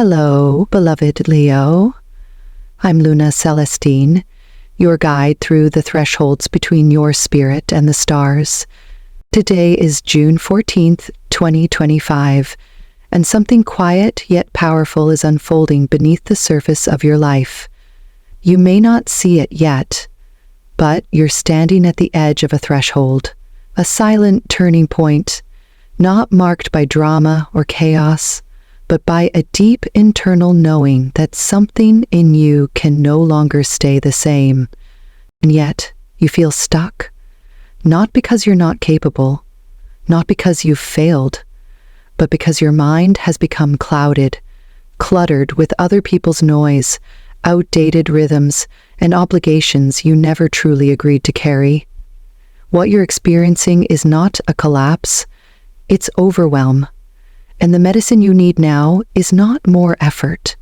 Hello, beloved Leo. I'm Luna Celestine, your guide through the thresholds between your spirit and the stars. Today is June 14th, 2025, and something quiet yet powerful is unfolding beneath the surface of your life. You may not see it yet, but you're standing at the edge of a threshold, a silent turning point, not marked by drama or chaos, but by a deep internal knowing that something in you can no longer stay the same. And yet, you feel stuck. Not because you're not capable, not because you've failed, but because your mind has become clouded, cluttered with other people's noise, outdated rhythms, and obligations you never truly agreed to carry. What you're experiencing is not a collapse, it's overwhelm. And the medicine you need now is not more effort,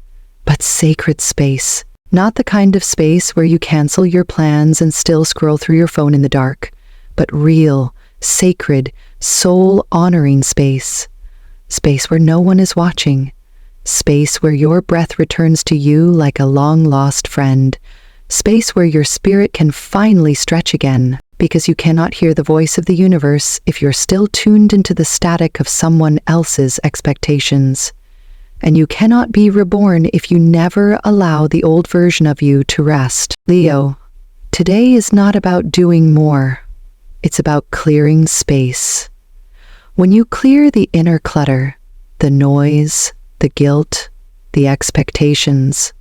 but sacred space. Not the kind of space where you cancel your plans and still scroll through your phone in the dark, but real, sacred, soul-honoring space. Space where no one is watching. Space where your breath returns to you like a long-lost friend. Space where your spirit can finally stretch again, because you cannot hear the voice of the universe if you're still tuned into the static of someone else's expectations. And you cannot be reborn if you never allow the old version of you to rest. Leo, today is not about doing more. It's about clearing space. When you clear the inner clutter, the noise, the guilt, the expectations,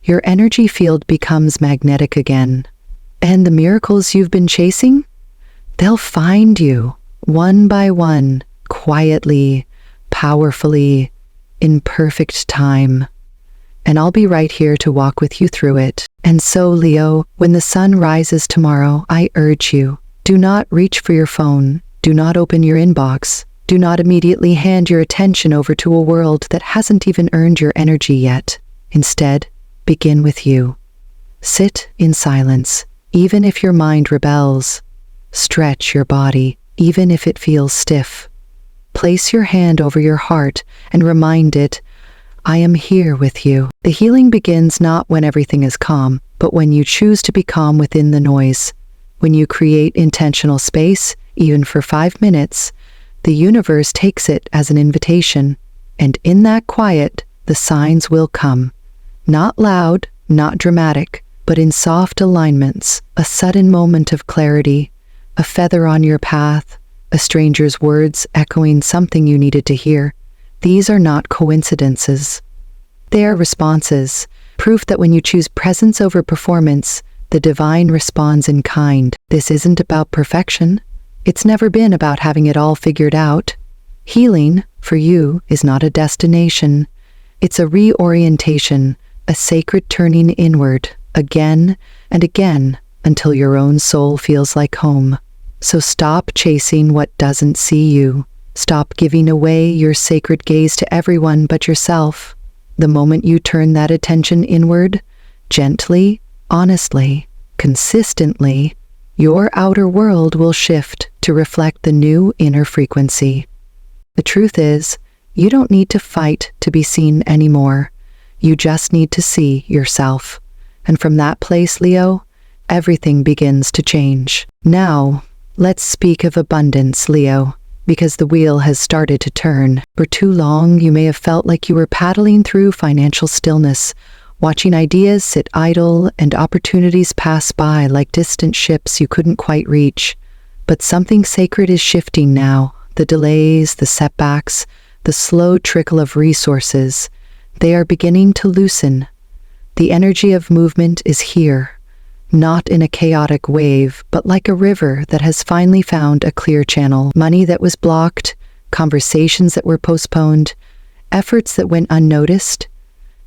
your energy field becomes magnetic again. And the miracles you've been chasing? They'll find you, one by one, quietly, powerfully, in perfect time. And I'll be right here to walk with you through it. And so, Leo, when the sun rises tomorrow, I urge you, do not reach for your phone, do not open your inbox, do not immediately hand your attention over to a world that hasn't even earned your energy yet. Instead, begin with you. Sit in silence. Even if your mind rebels, stretch your body, even if it feels stiff. Place your hand over your heart and remind it, I am here with you. The healing begins not when everything is calm, but when you choose to be calm within the noise. When you create intentional space, even for 5 minutes, the universe takes it as an invitation, and in that quiet, the signs will come. Not loud, not dramatic, but in soft alignments, a sudden moment of clarity, a feather on your path, a stranger's words echoing something you needed to hear. These are not coincidences. They are responses, proof that when you choose presence over performance, the divine responds in kind. This isn't about perfection. It's never been about having it all figured out. Healing, for you, is not a destination. It's a reorientation, a sacred turning inward, again and again, until your own soul feels like home. So stop chasing what doesn't see you. Stop giving away your sacred gaze to everyone but yourself. The moment you turn that attention inward, gently, honestly, consistently, your outer world will shift to reflect the new inner frequency. The truth is, you don't need to fight to be seen anymore. You just need to see yourself. And from that place, Leo, everything begins to change. Now, let's speak of abundance, Leo, because the wheel has started to turn. For too long, you may have felt like you were paddling through financial stillness, watching ideas sit idle and opportunities pass by like distant ships you couldn't quite reach. But something sacred is shifting now. The delays, the setbacks, the slow trickle of resources, they are beginning to loosen. The energy of movement is here, not in a chaotic wave, but like a river that has finally found a clear channel. Money that was blocked, conversations that were postponed, efforts that went unnoticed,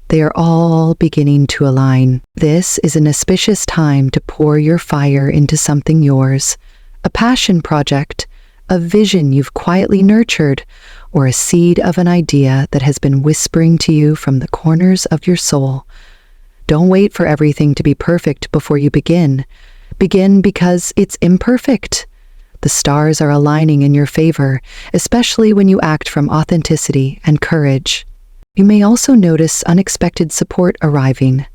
they are all beginning to align. This is an auspicious time to pour your fire into something yours, a passion project, a vision you've quietly nurtured, or a seed of an idea that has been whispering to you from the corners of your soul. Don't wait for everything to be perfect before you begin. Begin because it's imperfect. The stars are aligning in your favor, especially when you act from authenticity and courage. You may also notice unexpected support arriving.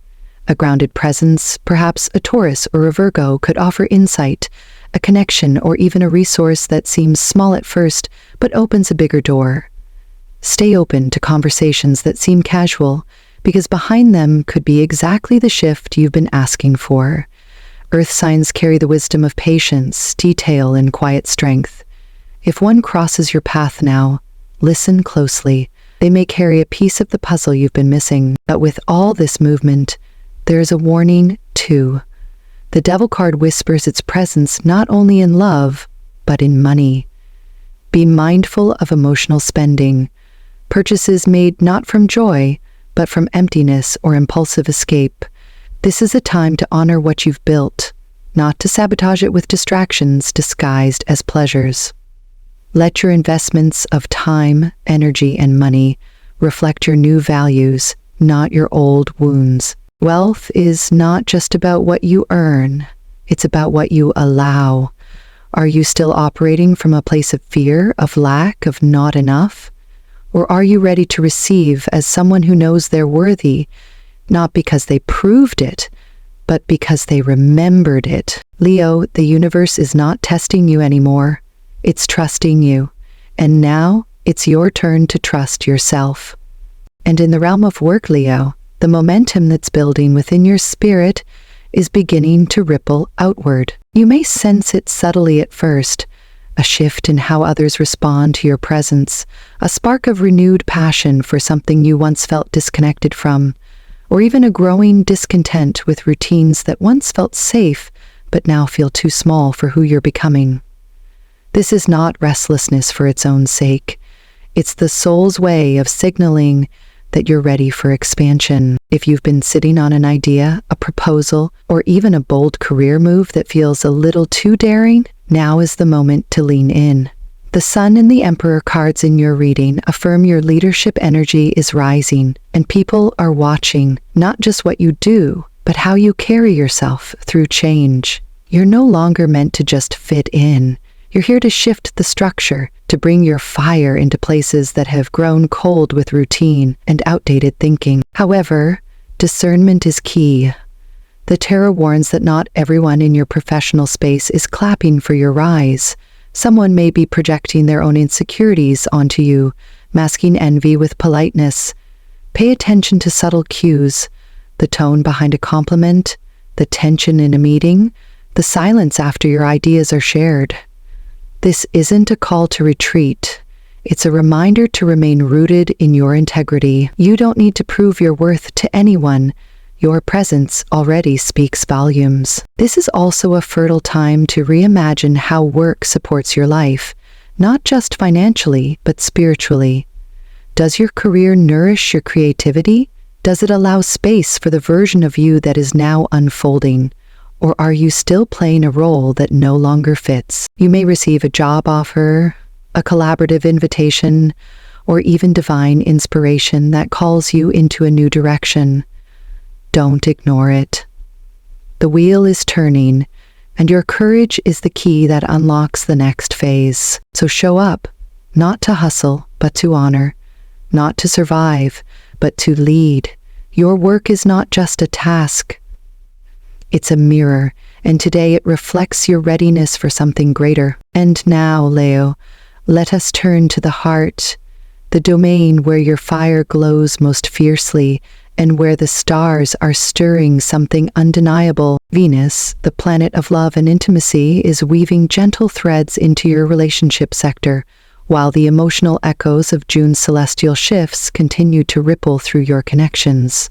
A grounded presence, perhaps a Taurus or a Virgo, could offer insight, a connection, or even a resource that seems small at first but opens a bigger door. Stay open to conversations that seem casual, because behind them could be exactly the shift you've been asking for. Earth signs carry the wisdom of patience, detail, and quiet strength. If one crosses your path now, listen closely. They may carry a piece of the puzzle you've been missing. But with all this movement, there is a warning, too. The Devil card whispers its presence not only in love, but in money. Be mindful of emotional spending. Purchases made not from joy, but from emptiness or impulsive escape. This is a time to honor what you've built, not to sabotage it with distractions disguised as pleasures. Let your investments of time, energy, and money reflect your new values, not your old wounds. Wealth is not just about what you earn, it's about what you allow. Are you still operating from a place of fear, of lack, of not enough? Or are you ready to receive as someone who knows they're worthy, not because they proved it, but because they remembered it? Leo, the universe is not testing you anymore. It's trusting you. And now it's your turn to trust yourself. And in the realm of work, Leo, the momentum that's building within your spirit is beginning to ripple outward. You may sense it subtly at first, a shift in how others respond to your presence, a spark of renewed passion for something you once felt disconnected from, or even a growing discontent with routines that once felt safe but now feel too small for who you're becoming. This is not restlessness for its own sake. It's the soul's way of signaling that you're ready for expansion. If you've been sitting on an idea, a proposal, or even a bold career move that feels a little too daring, now is the moment to lean in. The Sun and the Emperor cards in your reading affirm your leadership energy is rising, and people are watching not just what you do, but how you carry yourself through change. You're no longer meant to just fit in. You're here to shift the structure, to bring your fire into places that have grown cold with routine and outdated thinking. However, discernment is key. The tarot warns that not everyone in your professional space is clapping for your rise. Someone may be projecting their own insecurities onto you, masking envy with politeness. Pay attention to subtle cues, the tone behind a compliment, the tension in a meeting, the silence after your ideas are shared. This isn't a call to retreat. It's a reminder to remain rooted in your integrity. You don't need to prove your worth to anyone. Your presence already speaks volumes. This is also a fertile time to reimagine how work supports your life, not just financially, but spiritually. Does your career nourish your creativity? Does it allow space for the version of you that is now unfolding? Or are you still playing a role that no longer fits? You may receive a job offer, a collaborative invitation, or even divine inspiration that calls you into a new direction. Don't ignore it. The wheel is turning, and your courage is the key that unlocks the next phase. So show up, not to hustle, but to honor, not to survive, but to lead. Your work is not just a task. It's a mirror, and today it reflects your readiness for something greater. And now, Leo, let us turn to the heart, the domain where your fire glows most fiercely and where the stars are stirring something undeniable. Venus, the planet of love and intimacy, is weaving gentle threads into your relationship sector, while the emotional echoes of June's celestial shifts continue to ripple through your connections.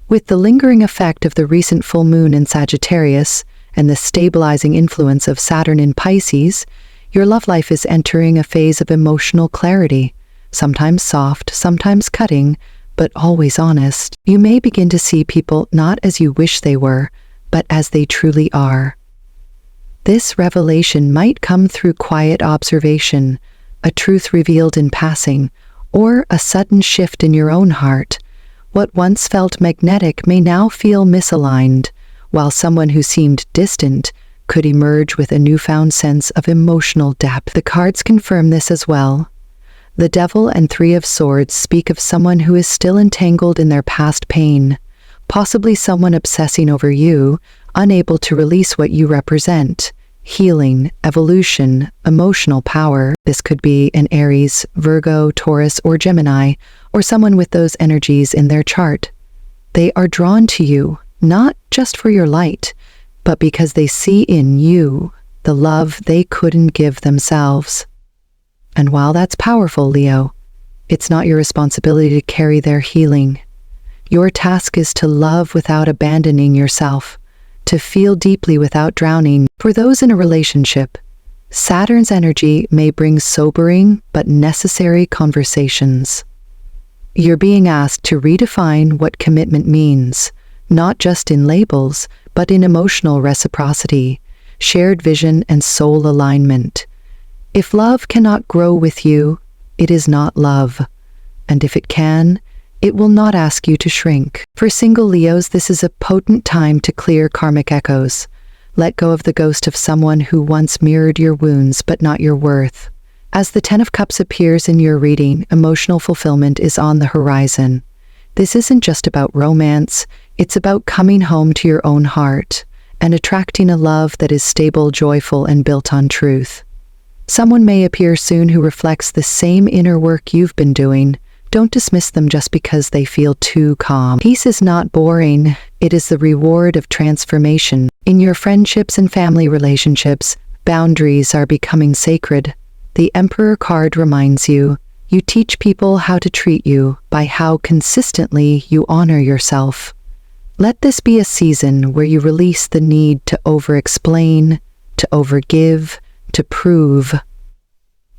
With the lingering effect of the recent full moon in Sagittarius and the stabilizing influence of Saturn in Pisces, your love life is entering a phase of emotional clarity, sometimes soft, sometimes cutting, but always honest. You may begin to see people not as you wish they were, but as they truly are. This revelation might come through quiet observation, a truth revealed in passing, or a sudden shift in your own heart. What once felt magnetic may now feel misaligned, while someone who seemed distant could emerge with a newfound sense of emotional depth. The cards confirm this as well. The Devil and Three of Swords speak of someone who is still entangled in their past pain, possibly someone obsessing over you, unable to release what you represent. Healing, evolution, emotional power. This could be an Aries, Virgo, Taurus, or Gemini, or someone with those energies in their chart. They are drawn to you, not just for your light, but because they see in you the love they couldn't give themselves. And while that's powerful, Leo, it's not your responsibility to carry their healing. Your task is to love without abandoning yourself, to feel deeply without drowning. For those in a relationship, Saturn's energy may bring sobering but necessary conversations. You're being asked to redefine what commitment means, not just in labels, but in emotional reciprocity, shared vision, and soul alignment. If love cannot grow with you, it is not love. And if it can, it will not ask you to shrink. For single Leos, this is a potent time to clear karmic echoes. Let go of the ghost of someone who once mirrored your wounds but not your worth. As the Ten of Cups appears in your reading, emotional fulfillment is on the horizon. This isn't just about romance, it's about coming home to your own heart and attracting a love that is stable, joyful, and built on truth. Someone may appear soon who reflects the same inner work you've been doing. Don't dismiss them just because they feel too calm. Peace is not boring, it is the reward of transformation. In your friendships and family relationships, boundaries are becoming sacred. The Emperor card reminds you, you teach people how to treat you by how consistently you honor yourself. Let this be a season where you release the need to over-explain, to overgive, to prove.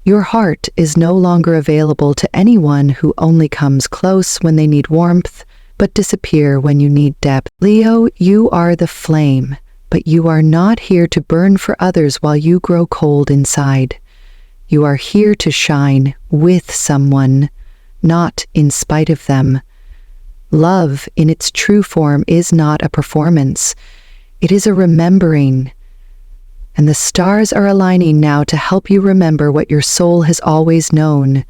Your heart is no longer available to anyone who only comes close when they need warmth, but disappear when you need depth. Leo, you are the flame, but you are not here to burn for others while you grow cold inside. You are here to shine with someone, not in spite of them. Love, in its true form, is not a performance. It is a remembering. And the stars are aligning now to help you remember what your soul has always known.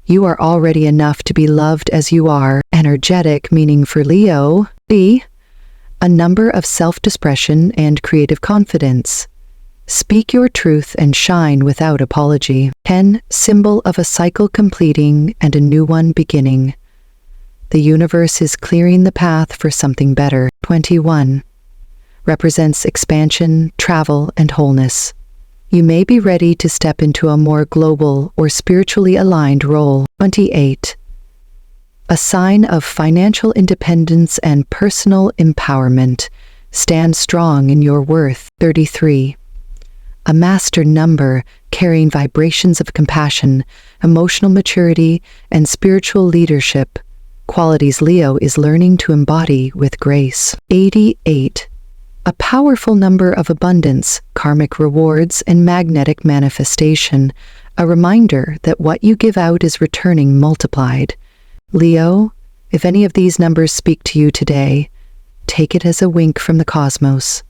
You are already enough to be loved as you are. Energetic, meaning for Leo, B, a number of self-expression and creative confidence. Speak your truth and shine without apology. 10, symbol of a cycle completing and a new one beginning. The universe is clearing the path for something better. 21. Represents expansion, travel, and wholeness. You may be ready to step into a more global or spiritually aligned role. 28. A sign of financial independence and personal empowerment. Stand strong in your worth. 33. A master number carrying vibrations of compassion, emotional maturity, and spiritual leadership. Qualities Leo is learning to embody with grace. 88. A powerful number of abundance, karmic rewards, and magnetic manifestation, a reminder that what you give out is returning multiplied. Leo, if any of these numbers speak to you today, take it as a wink from the cosmos.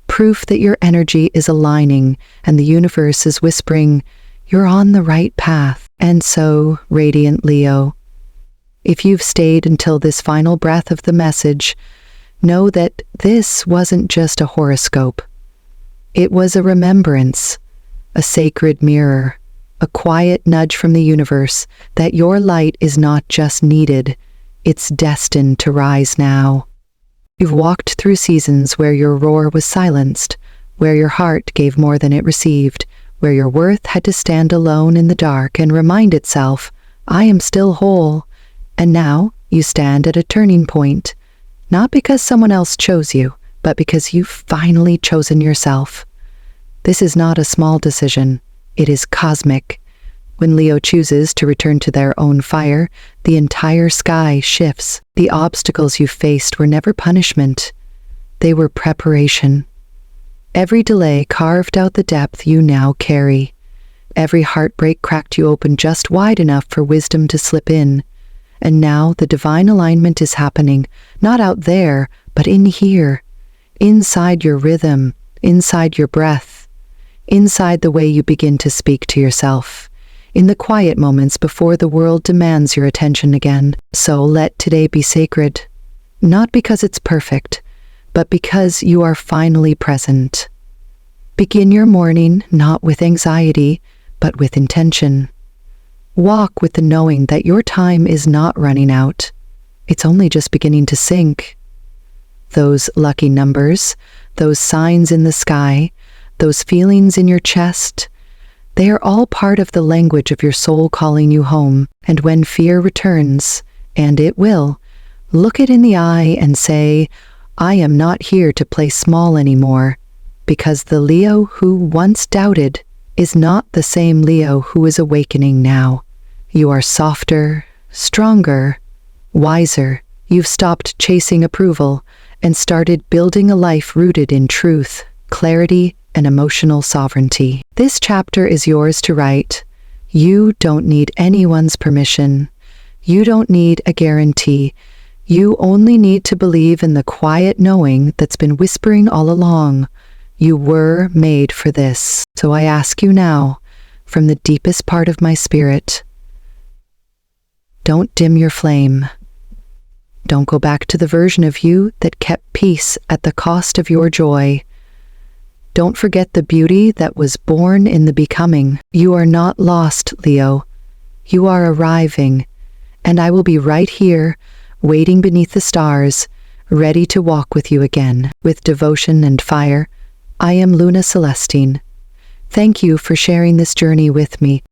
Proof that your energy is aligning and the universe is whispering, you're on the right path. And so, radiant Leo, if you've stayed until this final breath of the message, know that this wasn't just a horoscope. It was a remembrance, a sacred mirror, a quiet nudge from the universe that your light is not just needed, it's destined to rise now. You've walked through seasons where your roar was silenced, where your heart gave more than it received, where your worth had to stand alone in the dark and remind itself, I am still whole. And now you stand at a turning point. Not because someone else chose you, but because you've finally chosen yourself. This is not a small decision. It is cosmic. When Leo chooses to return to their own fire, the entire sky shifts. The obstacles you faced were never punishment. They were preparation. Every delay carved out the depth you now carry. Every heartbreak cracked you open just wide enough for wisdom to slip in. And now the divine alignment is happening, not out there, but in here, inside your rhythm, inside your breath, inside the way you begin to speak to yourself, in the quiet moments before the world demands your attention again. So let today be sacred, not because it's perfect, but because you are finally present. Begin your morning not with anxiety, but with intention. Walk with the knowing that your time is not running out. It's only just beginning to sink. Those lucky numbers, those signs in the sky, those feelings in your chest, they are all part of the language of your soul calling you home. And when fear returns, and it will, look it in the eye and say, I am not here to play small anymore, because the Leo who once doubted is not the same Leo who is awakening now. You are softer, stronger, wiser. You've stopped chasing approval and started building a life rooted in truth, clarity, and emotional sovereignty. This chapter is yours to write. You don't need anyone's permission. You don't need a guarantee. You only need to believe in the quiet knowing that's been whispering all along. You were made for this. So I ask you now, from the deepest part of my spirit, don't dim your flame. Don't go back to the version of you that kept peace at the cost of your joy. Don't forget the beauty that was born in the becoming. You are not lost, Leo. You are arriving, and I will be right here, waiting beneath the stars, ready to walk with you again. With devotion and fire, I am Luna Celestine. Thank you for sharing this journey with me.